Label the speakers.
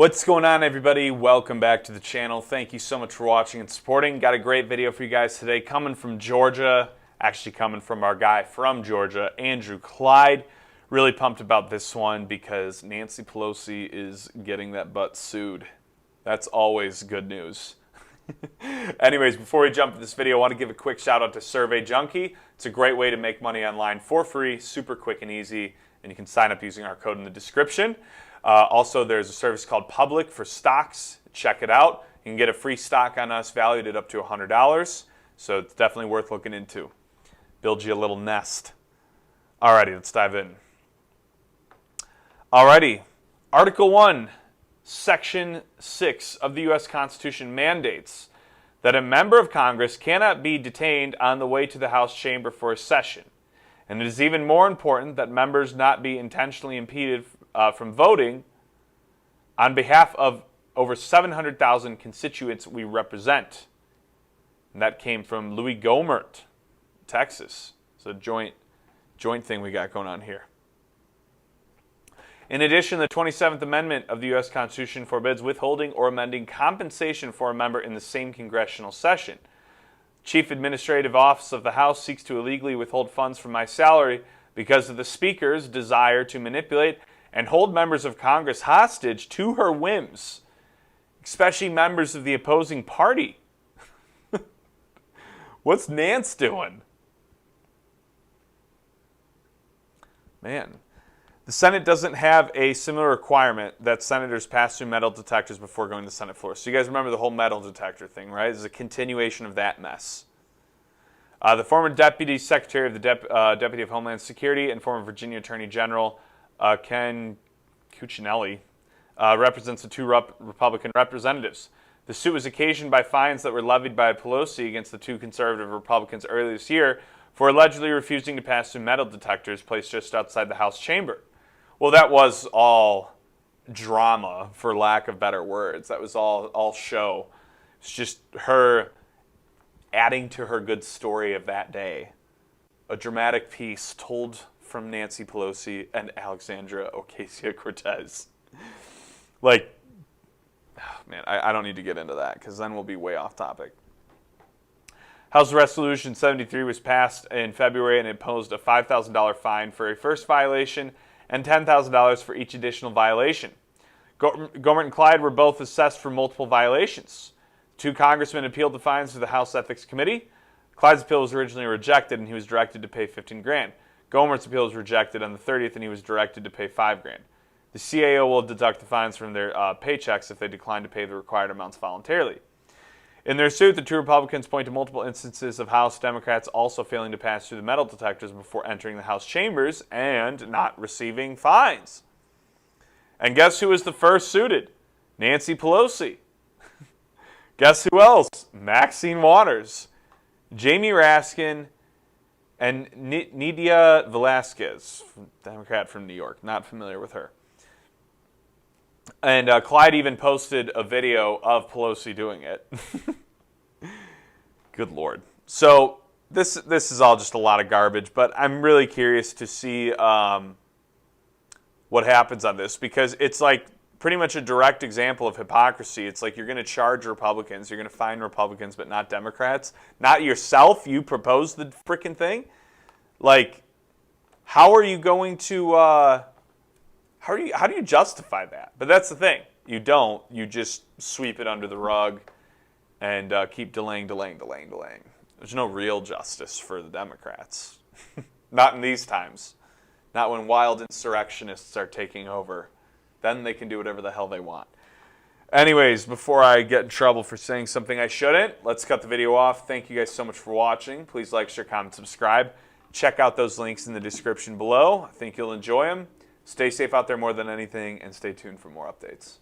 Speaker 1: What's going on, everybody? Welcome back to the channel. Thank you so much for watching and supporting. Got a great video for you guys today coming from Georgia, actually coming from our guy from Georgia, Andrew Clyde. Really pumped about this one because Nancy Pelosi is getting that butt sued. That's always good news. Anyways, before we jump into this video, I want to give a quick shout out to Survey Junkie. It's a great way to make money online for free, super quick and easy, and you can sign up using our code in the description. Also, there's a service called Public for stocks. Check it out. You can get a free stock on us valued at up to $100. So it's definitely worth looking into. Build you a little nest. Alrighty, let's dive in. Alrighty, Article 1, Section 6 of the U.S. Constitution mandates that a member of Congress cannot be detained on the way to the House chamber for a session. And it is even more important that members not be intentionally impeded from voting on behalf of over 700,000 constituents we represent. And that came from Louis Gohmert, Texas. It's a joint thing we got going on here. In addition, the 27th Amendment of the U.S. Constitution forbids withholding or amending compensation for a member in the same congressional session. Chief Administrative Office of the House seeks to illegally withhold funds from my salary because of the Speaker's desire to manipulate and hold members of Congress hostage to her whims, especially members of the opposing party. What's Nance doing? Man. The Senate doesn't have a similar requirement that senators pass through metal detectors before going to the Senate floor. So you guys remember the whole metal detector thing, right? This is a continuation of that mess. The former Deputy Secretary of the Deputy of Homeland Security and former Virginia Attorney General Ken Cuccinelli represents the two Republican representatives. The suit was occasioned by fines that were levied by Pelosi against the two conservative Republicans earlier this year for allegedly refusing to pass through metal detectors placed just outside the House chamber. Well, that was all drama, for lack of better words. That was all show. It's just her adding to her good story of that day. A dramatic piece told from Nancy Pelosi and Alexandria Ocasio-Cortez. Like, oh man, I don't need to get into that because then we'll be way off topic. House Resolution 73 was passed in February and imposed a $5,000 fine for a first violation and $10,000 for each additional violation. Gohmert and Clyde were both assessed for multiple violations. Two congressmen appealed the fines to the House Ethics Committee. Clyde's appeal was originally rejected and he was directed to pay $15,000. Gohmert's appeal was rejected on the 30th and he was directed to pay $5,000. The CAO will deduct the fines from their paychecks if they decline to pay the required amounts voluntarily. In their suit, the two Republicans point to multiple instances of House Democrats also failing to pass through the metal detectors before entering the House chambers and not receiving fines. And guess who was the first suited? Nancy Pelosi. Guess who else? Maxine Waters, Jamie Raskin, and Nydia Velasquez, Democrat from New York. Not familiar with her. And Clyde even posted a video of Pelosi doing it. Good Lord. So this is all just a lot of garbage, but I'm really curious to see what happens on this because it's like pretty much a direct example of hypocrisy. It's like you're going to charge Republicans, you're going to fine Republicans, but not Democrats. Not yourself. You proposed the frickin' thing. Like, how are you going to... How do you justify that? But that's the thing. You don't. You just sweep it under the rug and keep delaying. There's no real justice for the Democrats. Not in these times. Not when wild insurrectionists are taking over. Then they can do whatever the hell they want. Anyways, before I get in trouble for saying something I shouldn't, let's cut the video off. Thank you guys so much for watching. Please like, share, comment, subscribe. Check out those links in the description below. I think you'll enjoy them. Stay safe out there more than anything, and stay tuned for more updates.